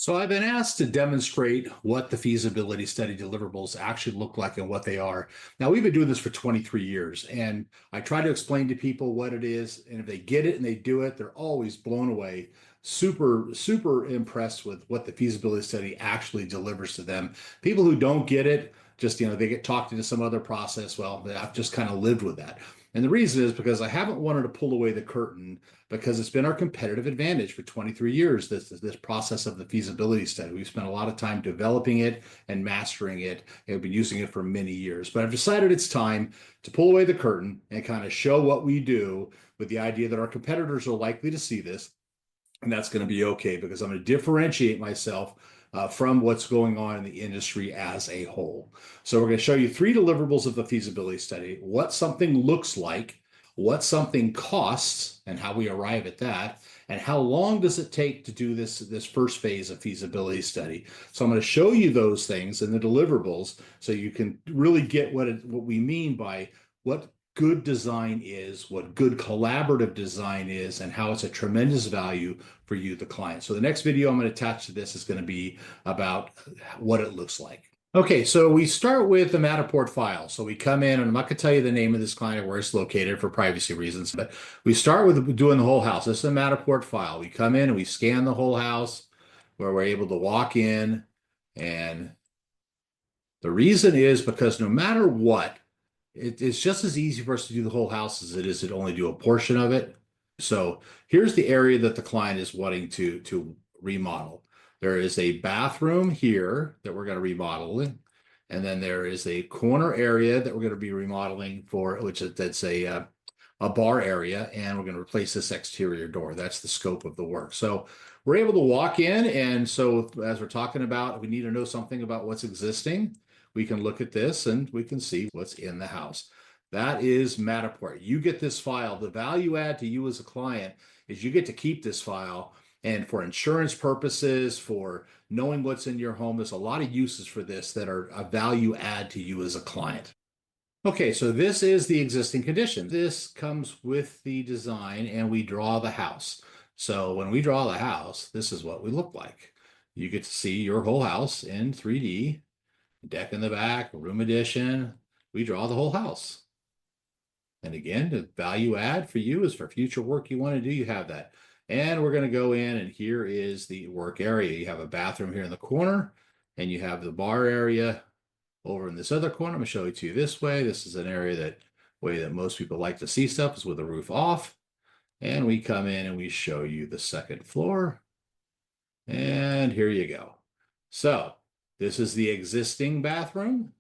So I've been asked to demonstrate what the feasibility study deliverables actually look like and what they are. Now, we've been doing this for 23 years, and I try to explain to people what it is. And if they get it and they do it, they're always blown away, super impressed with what the feasibility study actually delivers to them. People who don't get it, just, they get talked into some other process. Well, I've just kind of lived with that. And the reason is because I haven't wanted to pull away the curtain because it's been our competitive advantage for 23 years, this process of the feasibility study. We've spent a lot of time developing it and mastering it, and we've been using it for many years. But I've decided it's time to pull away the curtain and kind of show what we do, with the idea that our competitors are likely to see this, and that's going to be okay because I'm going to differentiate myself from what's going on in the industry as a whole. So we're going to show you three deliverables of the feasibility study: what something looks like, what something costs, and how we arrive at that, and how long does it take to do this first phase of feasibility study. So I'm going to show you those things in the deliverables so you can really get what we mean by what good design is, what good collaborative design is, and how it's a tremendous value for you, the client. So the next video I'm going to attach to this is going to be about what it looks like. Okay, so we start with the Matterport file. So we come in, and I'm not going to tell you the name of this client or where it's located for privacy reasons, but we start with doing the whole house. This is a Matterport file. We come in and we scan the whole house, where we're able to walk in. And the reason is because no matter what, it's just as easy for us to do the whole house as it is to only do a portion of it. So here's the area that the client is wanting to remodel. There is a bathroom here that we're going to remodel in, and then there is a corner area that we're going to be remodeling for, that's a bar area, and we're going to replace this exterior door. That's the scope of the work. So we're able to walk in, and so as we're talking about, we need to know something about what's existing. We can look at this and we can see what's in the house. That is Matterport. You get this file. The value add to you as a client is you get to keep this file. And for insurance purposes, for knowing what's in your home, there's a lot of uses for this that are a value add to you as a client. Okay, so this is the existing condition. This comes with the design, and we draw the house. So when we draw the house, this is what we look like. You get to see your whole house in 3D. Deck in the back, room addition. We draw the whole house. And again, the value add for you is for future work you want to do, you have that. And we're going to go in, and here is the work area. You have a bathroom here in the corner, and you have the bar area over in this other corner. I'm going to show it to you this way. This is an area way that most people like to see stuff, is with the roof off. And we come in and we show you the second floor. And here you go. So this is the existing bathroom.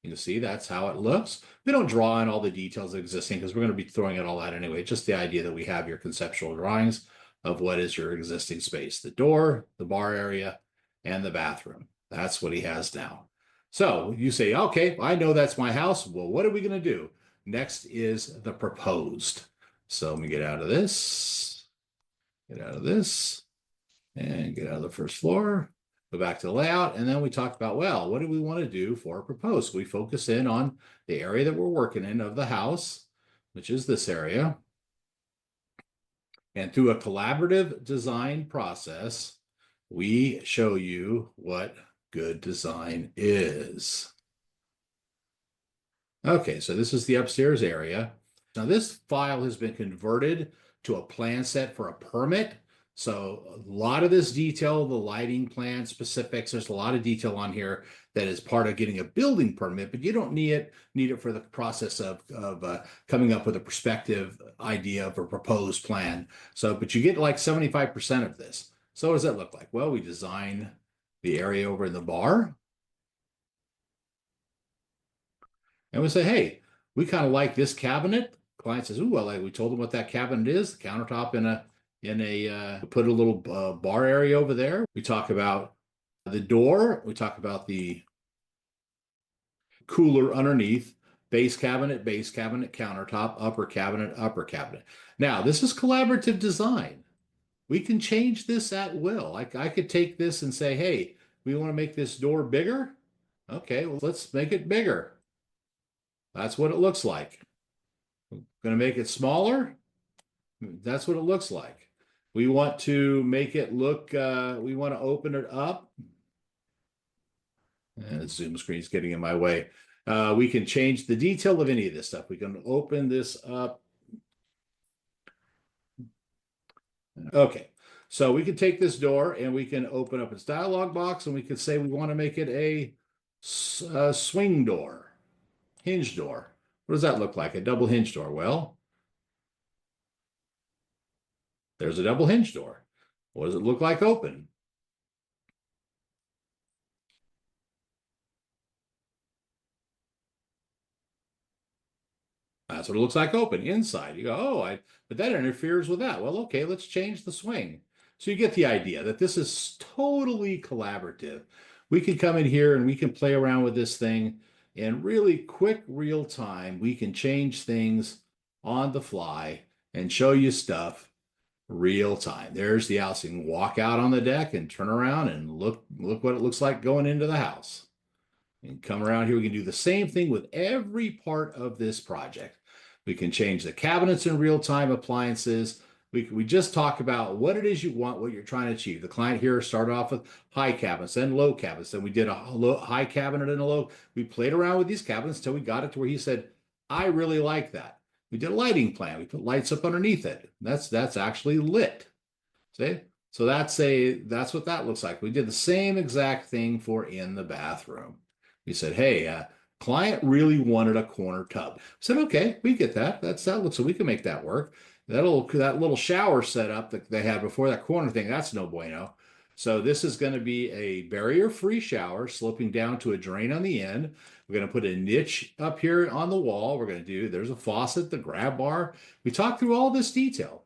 You can see that's how it looks. We don't draw in all the details of existing because we're going to be throwing out all that anyway. Just the idea that we have your conceptual drawings of what is your existing space: the door, the bar area, and the bathroom. That's what he has now. So you say, okay, I know that's my house. Well, what are we going to do? Next is the proposed. So let me get out of this, and get out of the first floor. Go back to the layout, and then we talk about, well, what do we want to do for a proposed? We focus in on the area that we're working in of the house, which is this area. And through a collaborative design process, we show you what good design is. Okay, so this is the upstairs area. Now this file has been converted to a plan set for a permit. So a lot of this detail, the lighting plan specifics, there's a lot of detail on here that is part of getting a building permit, but you don't need it for the process of coming up with a prospective idea of a proposed plan. So, but you get like 75% of this. So what does that look like? Well, we design the area over in the bar. And we say, hey, we kind of like this cabinet. Client says, ooh, well, we told them what that cabinet is, the countertop put a little bar area over there. We talk about the door. We talk about the cooler underneath, base cabinet, countertop, upper cabinet. Now, this is collaborative design. We can change this at will. I could take this and say, hey, we want to make this door bigger. Okay, well, let's make it bigger. That's what it looks like. We're going to make it smaller. That's what it looks like. We want to make it look, we want to open it up. And the Zoom screen is getting in my way. We can change the detail of any of this stuff. We can open this up. Okay, so we can take this door and we can open up its dialog box and we could say we want to make it a swing door, hinge door. What does that look like? A double hinge door. Well, there's a double hinge door. What does it look like open? That's what it looks like open inside. You go, but that interferes with that. Well, okay, let's change the swing. So you get the idea that this is totally collaborative. We can come in here and we can play around with this thing in really quick, real time. We can change things on the fly and show you stuff real time. There's the house. You can walk out on the deck and turn around and look what it looks like going into the house. And come around here, we can do the same thing with every part of this project. We can change the cabinets in real time, appliances. We just talk about what it is you want, what you're trying to achieve. The client here started off with high cabinets, then low cabinets. Then we did a high cabinet and a low. We played around with these cabinets until we got it to where he said, I really like that. We did a lighting plan. We put lights up underneath it. That's actually lit. See? So that's what that looks like. We did the same exact thing for in the bathroom. We said, hey, client really wanted a corner tub. I said, okay, we get that. That looks so we can make that work. That little shower setup that they had before, that corner thing, that's no bueno. So this is going to be a barrier-free shower sloping down to a drain on the end. We're going to put a niche up here on the wall. There's a faucet, the grab bar. We talked through all this detail.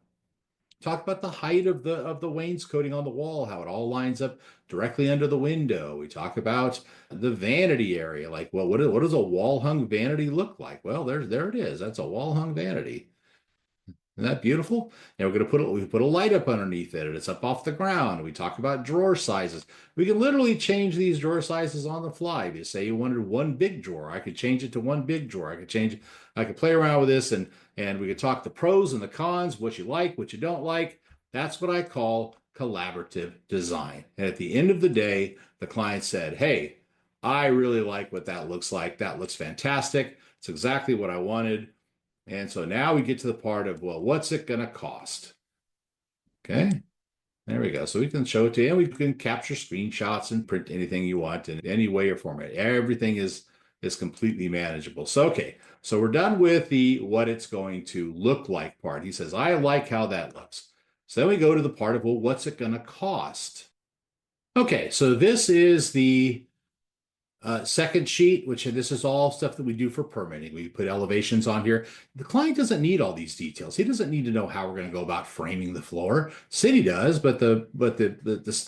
Talk about the height of the wainscoting on the wall, how it all lines up directly under the window. We talk about the vanity area, like, well, what does a wall hung vanity look like? Well, there it is. That's a wall hung vanity. Isn't that beautiful? And we put a light up underneath it, and it's up off the ground. We talk about drawer sizes. We can literally change these drawer sizes on the fly. If you say you wanted one big drawer, I could change it to one big drawer. I could play around with this, and we could talk the pros and the cons, what you like, what you don't like. That's what I call collaborative design. And at the end of the day, the client said, hey, I really like what that looks like. That looks fantastic. It's exactly what I wanted. And so now we get to the part of, well, what's it going to cost? Okay, there we go. So we can show it to you, and we can capture screenshots and print anything you want in any way or format. Everything is completely manageable. So, okay, so we're done with the what it's going to look like part. He says, I like how that looks. So then we go to the part of, well, what's it going to cost? Okay, so this is the second sheet, which this is all stuff that we do for permitting. We put elevations on here. The client doesn't need all these details. He doesn't need to know how we're going to go about framing the floor. City does, but the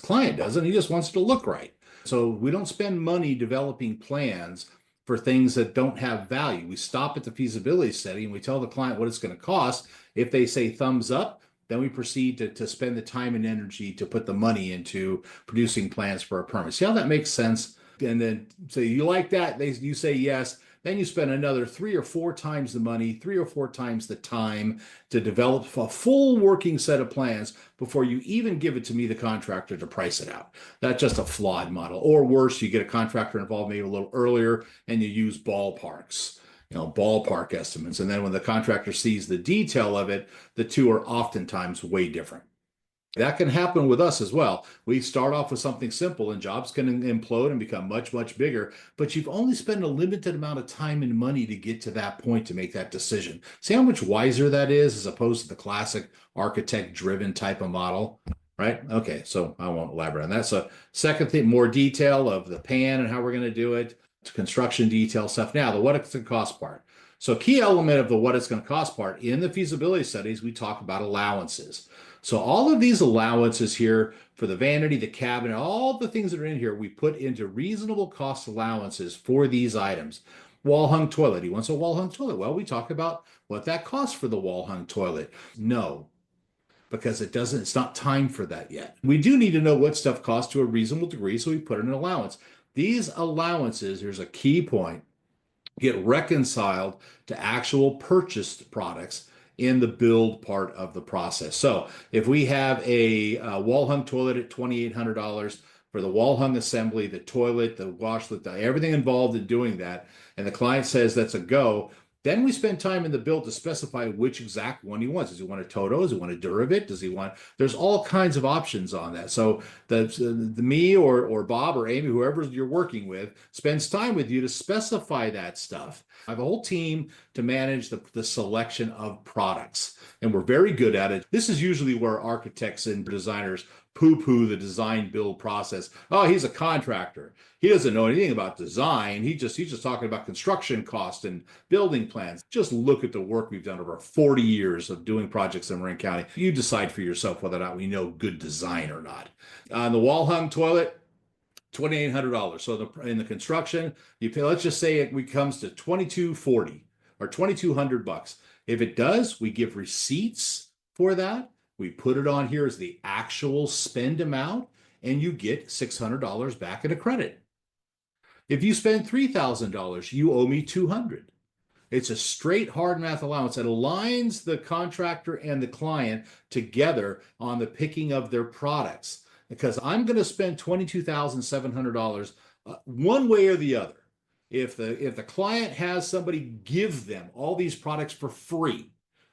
client doesn't. He just wants it to look right. So we don't spend money developing plans for things that don't have value. We stop at the feasibility study and we tell the client what it's going to cost. If they say thumbs up, then we proceed to spend the time and energy to put the money into producing plans for a permit. See how that makes sense? And then say you like that, you say yes, then you spend another 3 or 4 times the money, 3 or 4 times the time to develop a full working set of plans before you even give it to me, the contractor, to price it out. That's just a flawed model. Or worse, you get a contractor involved maybe a little earlier and you use ballparks, ballpark estimates. And then when the contractor sees the detail of it, the two are oftentimes way different. That can happen with us as well. We start off with something simple and jobs can implode and become much, much bigger, but you've only spent a limited amount of time and money to get to that point to make that decision. See how much wiser that is as opposed to the classic architect-driven type of model, right? Okay, so I won't elaborate on that. So second thing, more detail of the pan and how we're going to do it, construction detail stuff. Now, the what it's going to cost part. So key element of the what it's going to cost part in the feasibility studies, we talk about allowances. So all of these allowances here for the vanity, the cabinet, all the things that are in here, we put into reasonable cost allowances for these items. Wall hung toilet. He wants a wall hung toilet. Well, we talk about what that costs for the wall hung toilet. No, because it's not time for that yet. We do need to know what stuff costs to a reasonable degree, so we put in an allowance. These allowances, here's a key point, get reconciled to actual purchased products in the build part of the process. So if we have a wall hung toilet at $2,800 for the wall hung assembly, the toilet, the washlet, everything involved in doing that, and the client says that's a go, then we spend time in the build to specify which exact one he wants. Does he want a Toto? Does he want a Duravit? Does he want? There's all kinds of options on that. So the me or Bob or Amy, whoever you're working with, spends time with you to specify that stuff. I have a whole team to manage the selection of products, and we're very good at it. This is usually where architects and designers poo-poo the design build process. Oh, he's a contractor. He doesn't know anything about design. He's just talking about construction cost and building plans. Just look at the work we've done over 40 years of doing projects in Marin County. You decide for yourself whether or not we know good design or not. On the wall hung toilet, $2,800. So in the construction, you pay, let's just say it comes to $2,240 or $2,200. If it does, we give receipts for that. We put it on here as the actual spend amount, and you get $600 back in a credit. If you spend $3,000, you owe me $200. It's a straight hard math allowance that aligns the contractor and the client together on the picking of their products. Because I'm going to spend $22,700 one way or the other. If the client has somebody give them all these products for free,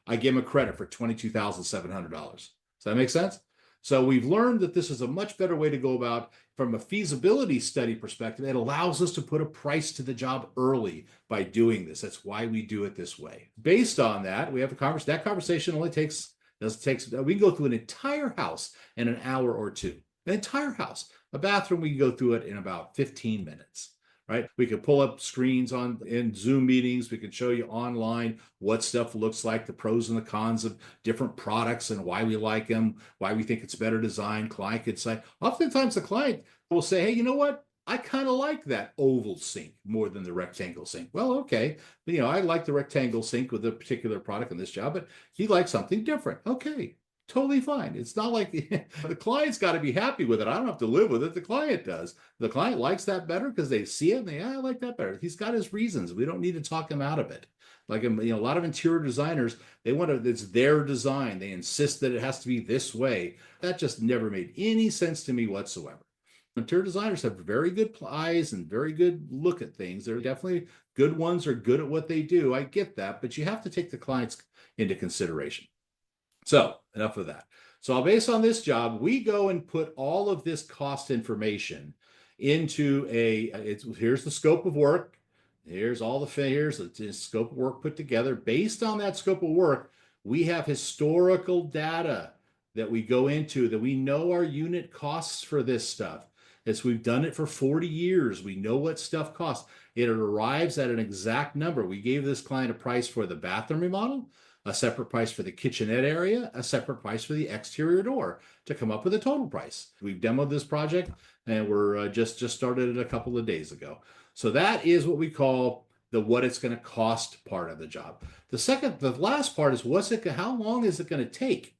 I give them a credit for $22,700. Does that make sense? So we've learned that this is a much better way to go about from a feasibility study perspective. It allows us to put a price to the job early by doing this. That's why we do it this way. Based on that, we have a conversation. That conversation only takes, we can go through an entire house in an hour or two. An entire house. A bathroom, we can go through it in about 15 minutes. Right? We could pull up screens in Zoom meetings. We could show you online what stuff looks like, the pros and the cons of different products and why we like them, why we think it's better design. Client could say, oftentimes the client will say, hey, you know what? I kind of like that oval sink more than the rectangle sink. Well, okay. But, I like the rectangle sink with a particular product in this job, but he likes something different. Okay. Totally fine. It's not like the client's got to be happy with it. I don't have to live with it. The client does. The client likes that better because they see it and I like that better. He's got his reasons. We don't need to talk him out of it. Like, a lot of interior designers, it's their design. They insist that it has to be this way. That just never made any sense to me whatsoever. Interior designers have very good eyes and very good look at things. They're definitely good ones, are good at what they do. I get that, but you have to take the clients into consideration. So enough of that. So based on this job, we go and put all of this cost information into here's the scope of work. Here's the scope of work put together. Based on that scope of work, we have historical data that we go into, that we know our unit costs for this stuff. As we've done it for 40 years, we know what stuff costs. It arrives at an exact number. We gave this client a price for the bathroom remodel, a separate price for the kitchenette area, a separate price for the exterior door to come up with a total price. We've demoed this project and we're just started it a couple of days ago. So that is what we call the what it's going to cost part of the job. The last part is how long is it going to take?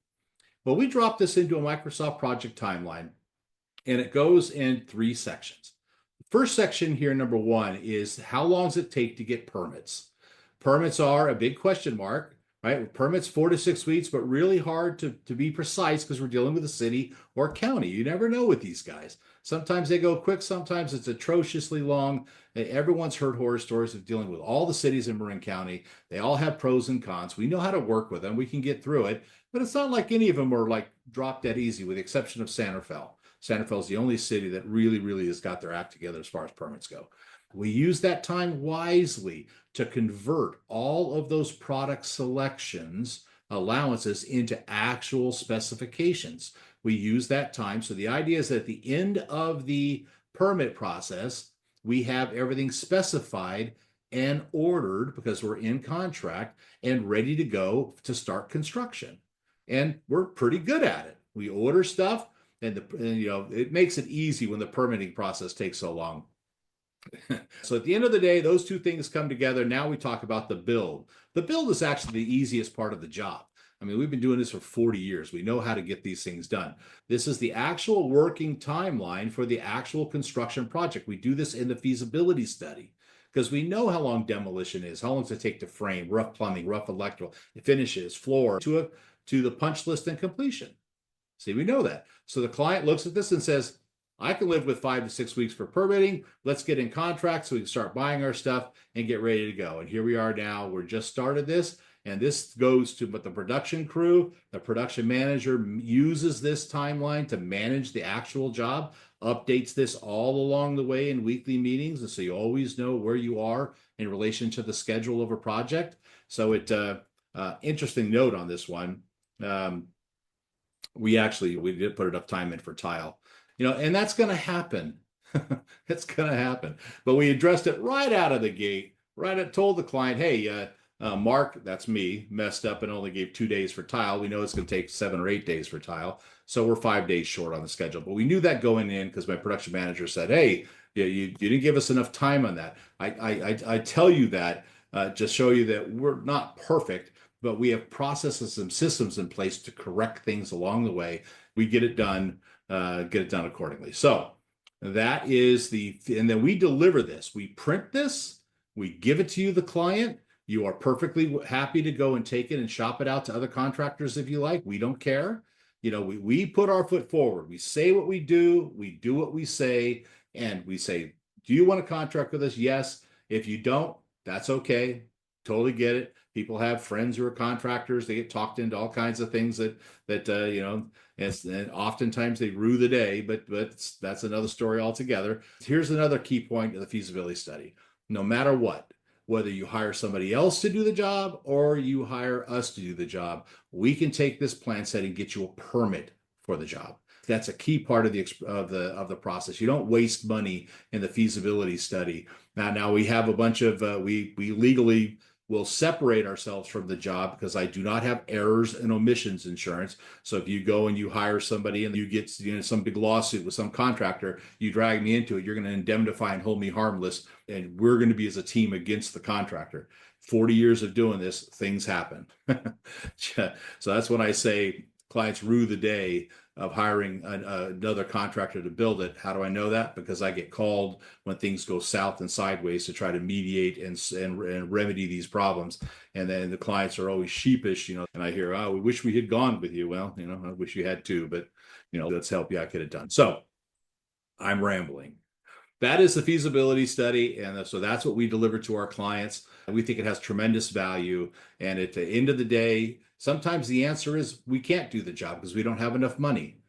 Well, we dropped this into a Microsoft project timeline and it goes in 3 sections. The first section here, number 1, is how long does it take to get permits? Permits are a big question mark. Right? Permits 4 to 6 weeks, but really hard to be precise because we're dealing with a city or county. You never know with these guys. Sometimes they go quick, sometimes it's atrociously long. Everyone's heard horror stories of dealing with all the cities in Marin County. They all have pros and cons. We know how to work with them. We can get through it, but it's not like any of them are like drop dead easy, with the exception of Santa Fe. Santa Fe is the only city that really, really has got their act together as far as permits go. We use that time wisely to convert all of those product selections, allowances, into actual specifications. We use that time. So the idea is that at the end of the permit process, we have everything specified and ordered because we're in contract and ready to go to start construction. And we're pretty good at it. We order stuff and it makes it easy when the permitting process takes so long. So at the end of the day, those 2 things come together. Now we talk about the build. The build is actually the easiest part of the job. I mean, we've been doing this for 40 years. We know how to get these things done. This is the actual working timeline for the actual construction project. We do this in the feasibility study because we know how long demolition is, how long does it take to frame, rough plumbing, rough electrical, finishes, floor, to the punch list and completion. See, we know that. So the client looks at this and says, I can live with 5 to 6 weeks for permitting. Let's get in contract so we can start buying our stuff and get ready to go. And here we are now. We're just started this. And this goes to but the production crew, the production manager uses this timeline to manage the actual job, updates this all along the way in weekly meetings. And so you always know where you are in relation to the schedule of a project. So interesting note on this one. We did put enough time in for tile, and that's going to happen. It's going to happen. But we addressed it right out of the gate, told the client, hey, Mark, that's me, messed up and only gave 2 days for tile. We know it's going to take 7 or 8 days for tile. So we're 5 days short on the schedule. But we knew that going in because my production manager said, hey, you didn't give us enough time on that. I tell you that to show you that we're not perfect, but we have processes and systems in place to correct things along the way. We get it done accordingly. So that is and then we deliver this. We print this, we give it to you, the client. You are perfectly happy to go and take it and shop it out to other contractors if you like. We don't care. We put our foot forward. We say what we do what we say, and we say, do you want to contract with us? Yes. If you don't, that's okay. Totally get it. People have friends who are contractors. They get talked into all kinds of things that and oftentimes they rue the day, but that's another story altogether. Here's another key point of the feasibility study. No matter what, whether you hire somebody else to do the job or you hire us to do the job, we can take this plan set and get you a permit for the job. That's a key part of the process. You don't waste money in the feasibility study. Now we have a bunch of we legally will separate ourselves from the job because I do not have errors and omissions insurance. So if you go and you hire somebody and you get some big lawsuit with some contractor, you drag me into it, you're going to indemnify and hold me harmless, and we're going to be as a team against the contractor. 40 years of doing this, things happen. So that's when I say clients rue the day of hiring another contractor to build it. How do I know that? Because I get called when things go south and sideways to try to mediate and remedy these problems. And then the clients are always sheepish, and I hear, oh, we wish we had gone with you. Well, I wish you had too, but, let's help you out, get it done. So I'm rambling. That is the feasibility study. And so that's what we deliver to our clients. We think it has tremendous value. And at the end of the day, sometimes the answer is we can't do the job because we don't have enough money.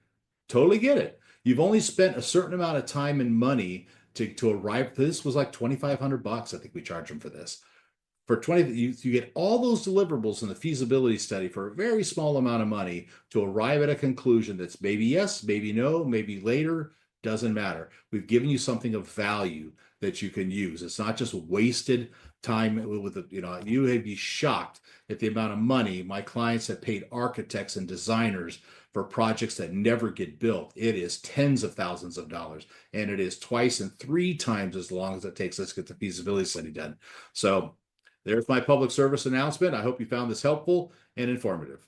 Totally get it. You've only spent a certain amount of time and money to arrive. This was like $2,500. I think we charge them for this. For 20, you get all those deliverables in the feasibility study for a very small amount of money to arrive at a conclusion that's maybe yes, maybe no, maybe later. Doesn't matter. We've given you something of value that you can use. It's not just wasted time with you would be shocked at the amount of money my clients have paid architects and designers for projects that never get built. It is tens of thousands of dollars, and it is 2 and 3 times as long as it takes us to get the feasibility study done. So there's my public service announcement. I hope you found this helpful and informative.